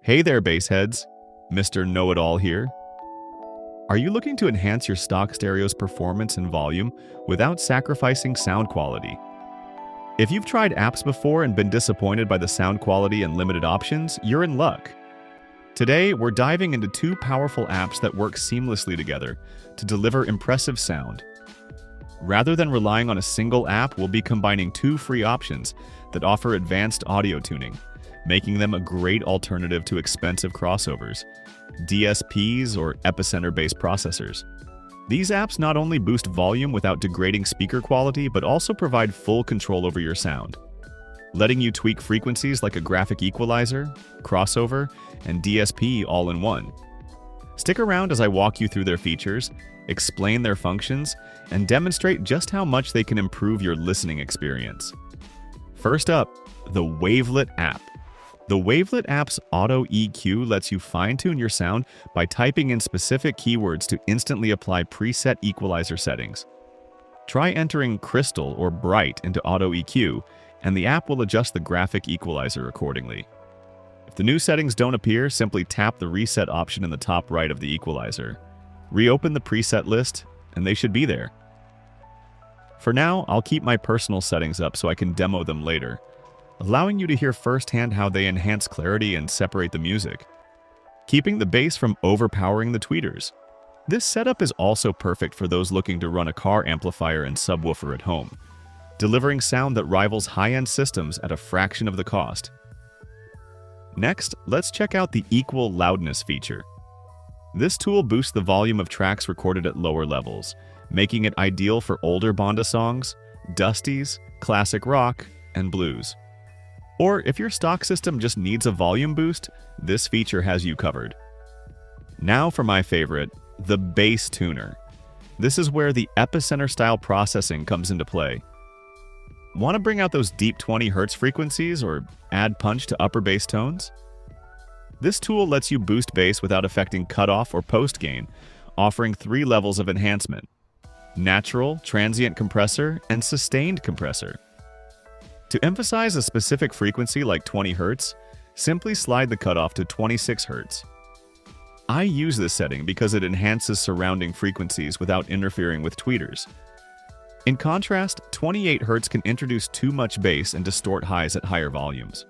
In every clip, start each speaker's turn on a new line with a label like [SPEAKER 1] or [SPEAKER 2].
[SPEAKER 1] Hey there, bassheads. Mr. Know-It-All here. Are you looking to enhance your stock stereo's performance and volume without sacrificing sound quality? If you've tried apps before and been disappointed by the sound quality and limited options, you're in luck. Today, we're diving into two powerful apps that work seamlessly together to deliver impressive sound. Rather than relying on a single app, we'll be combining two free options that offer advanced audio tuning, making them a great alternative to expensive crossovers, DSPs or Epicenter-based processors. These apps not only boost volume without degrading speaker quality, but also provide full control over your sound, letting you tweak frequencies like a graphic equalizer, crossover, and DSP all in one. Stick around as I walk you through their features, explain their functions, and demonstrate just how much they can improve your listening experience. First up, the Wavelet app. The Wavelet app's Auto EQ lets you fine-tune your sound by typing in specific keywords to instantly apply preset equalizer settings. Try entering Crystal or Bright into Auto EQ, and the app will adjust the graphic equalizer accordingly. If the new settings don't appear, simply tap the Reset option in the top right of the equalizer. Reopen the preset list, and they should be there. For now, I'll keep my personal settings up so I can demo them later, allowing you to hear firsthand how they enhance clarity and separate the music, keeping the bass from overpowering the tweeters. This setup is also perfect for those looking to run a car amplifier and subwoofer at home, delivering sound that rivals high-end systems at a fraction of the cost. Next, let's check out the Equal Loudness feature. This tool boosts the volume of tracks recorded at lower levels, making it ideal for older Bonda songs, dusties, classic rock, and blues. Or if your stock system just needs a volume boost, this feature has you covered. Now for my favorite, the Bass Tuner. This is where the Epicenter-style processing comes into play. Want to bring out those deep 20 Hz frequencies or add punch to upper bass tones? This tool lets you boost bass without affecting cutoff or post gain, offering 3 levels of enhancement: natural, transient compressor, and sustained compressor. To emphasize a specific frequency like 20 Hz, simply slide the cutoff to 26 Hz. I use this setting because it enhances surrounding frequencies without interfering with tweeters. In contrast, 28 Hz can introduce too much bass and distort highs at higher volumes.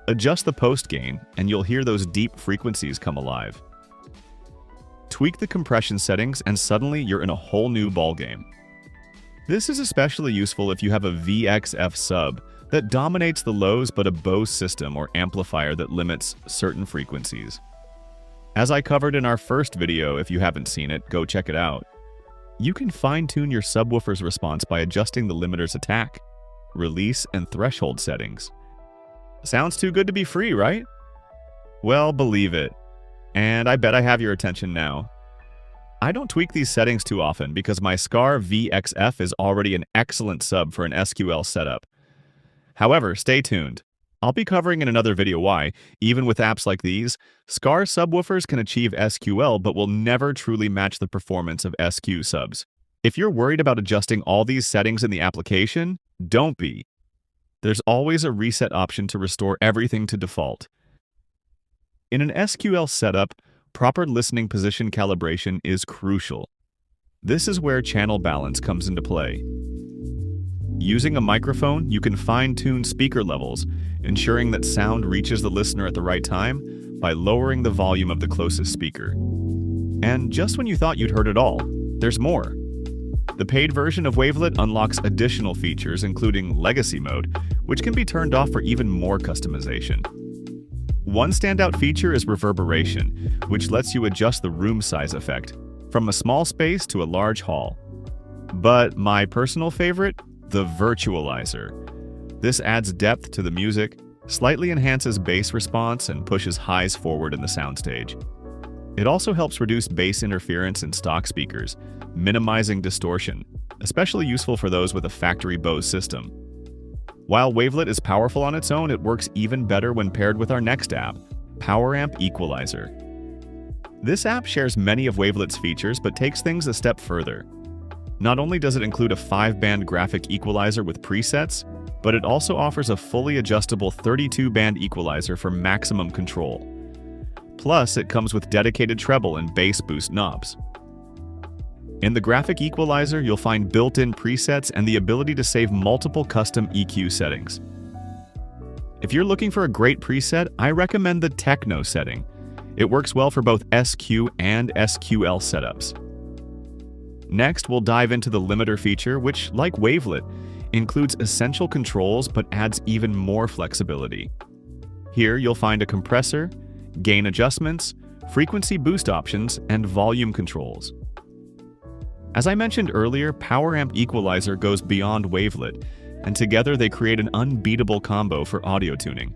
[SPEAKER 1] Adjust the post gain, and you'll hear those deep frequencies come alive. Tweak the compression settings, and suddenly you're in a whole new ballgame. This is especially useful if you have a VXF sub that dominates the lows but a Bose system or amplifier that limits certain frequencies. As I covered in our first video, if you haven't seen it, go check it out. You can fine-tune your subwoofer's response by adjusting the limiter's attack, release, and threshold settings. Sounds too good to be free, right? Well, believe it. And I bet I have your attention now. I don't tweak these settings too often because my Scar VXF is already an excellent sub for an SQL setup. However, stay tuned. I'll be covering in another video why, even with apps like these, Scar subwoofers can achieve SQL but will never truly match the performance of SQ subs. If you're worried about adjusting all these settings in the application, don't be. There's always a reset option to restore everything to default. In an SQL setup, proper listening position calibration is crucial. This is where channel balance comes into play. Using a microphone, you can fine-tune speaker levels, ensuring that sound reaches the listener at the right time by lowering the volume of the closest speaker. And just when you thought you'd heard it all, there's more. The paid version of Wavelet unlocks additional features, including Legacy Mode, which can be turned off for even more customization. One standout feature is reverberation, which lets you adjust the room size effect, from a small space to a large hall. But my personal favorite? The Virtualizer. This adds depth to the music, slightly enhances bass response, and pushes highs forward in the soundstage. It also helps reduce bass interference in stock speakers, minimizing distortion, especially useful for those with a factory Bose system. While Wavelet is powerful on its own, it works even better when paired with our next app, Parametric Equalizer. This app shares many of Wavelet's features but takes things a step further. Not only does it include a 5-band graphic equalizer with presets, but it also offers a fully adjustable 32-band equalizer for maximum control. Plus, it comes with dedicated treble and bass boost knobs. In the graphic equalizer, you'll find built-in presets and the ability to save multiple custom EQ settings. If you're looking for a great preset, I recommend the Techno setting. It works well for both SQ and SQL setups. Next, we'll dive into the limiter feature, which, like Wavelet, includes essential controls but adds even more flexibility. Here, you'll find a compressor, gain adjustments, frequency boost options, and volume controls. As I mentioned earlier, PowerAmp Equalizer goes beyond Wavelet, and together they create an unbeatable combo for audio tuning.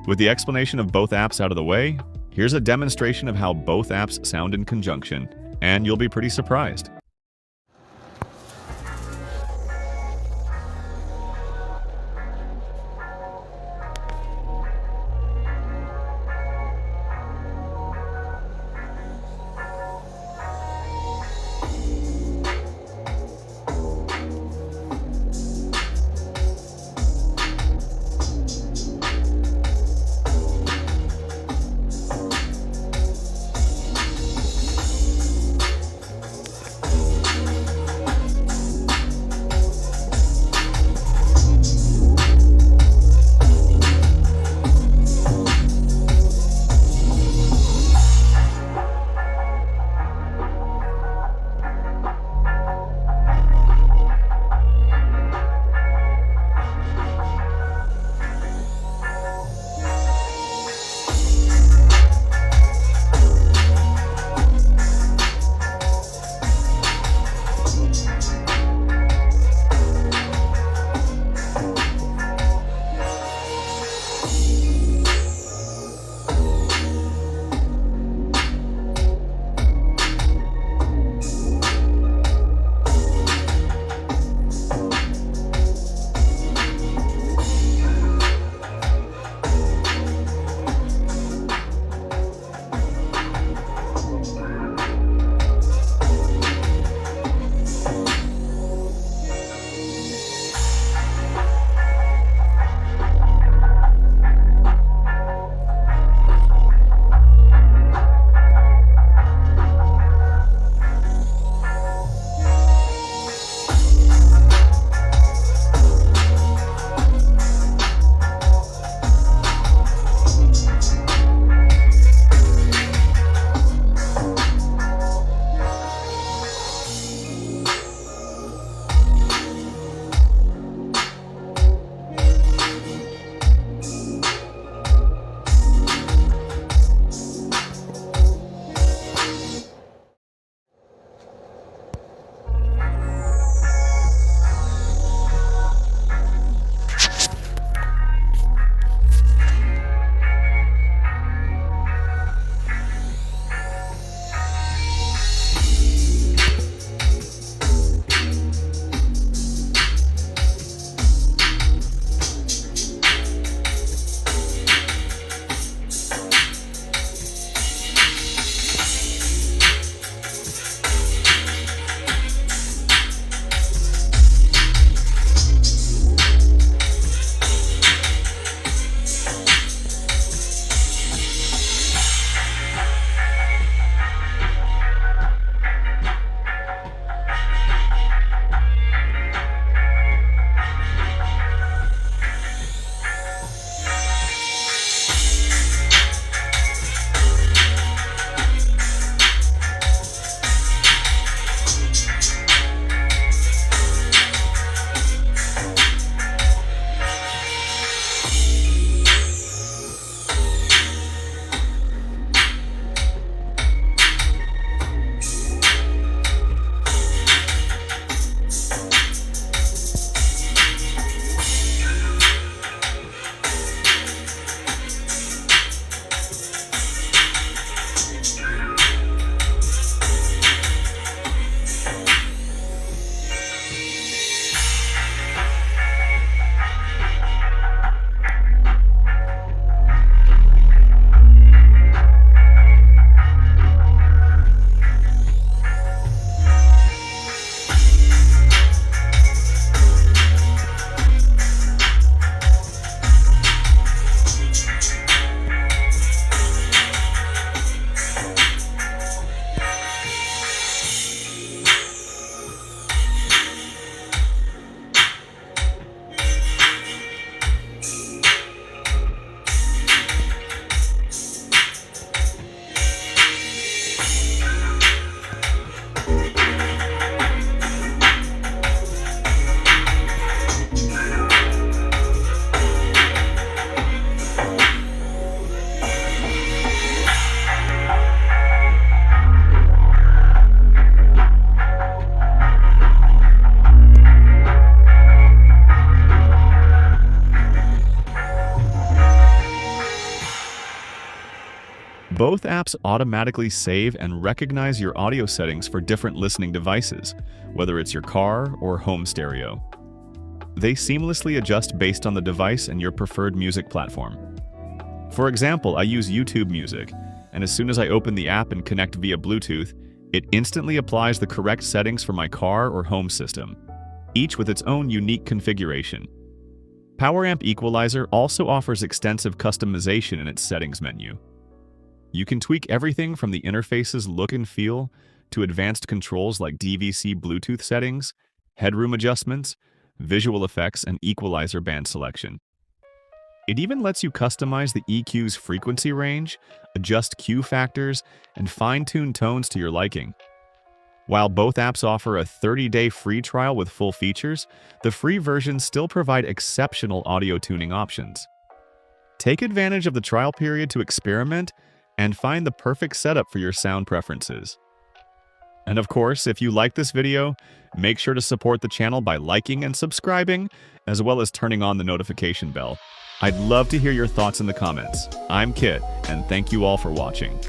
[SPEAKER 1] With the explanation of both apps out of the way, here's a demonstration of how both apps sound in conjunction, and you'll be pretty surprised. Both apps automatically save and recognize your audio settings for different listening devices, whether it's your car or home stereo. They seamlessly adjust based on the device and your preferred music platform. For example, I use YouTube Music, and as soon as I open the app and connect via Bluetooth, it instantly applies the correct settings for my car or home system, each with its own unique configuration. Parametric Equalizer also offers extensive customization in its settings menu. You can tweak everything from the interface's look and feel to advanced controls like DVC Bluetooth settings, headroom adjustments, visual effects, and equalizer band selection. It even lets you customize the EQ's frequency range, adjust Q factors, and fine-tune tones to your liking. While both apps offer a 30-day free trial with full features, the free versions still provide exceptional audio tuning options. Take advantage of the trial period to experiment and find the perfect setup for your sound preferences. And of course, if you like this video, make sure to support the channel by liking and subscribing, as well as turning on the notification bell. I'd love to hear your thoughts in the comments. I'm Kit, and thank you all for watching.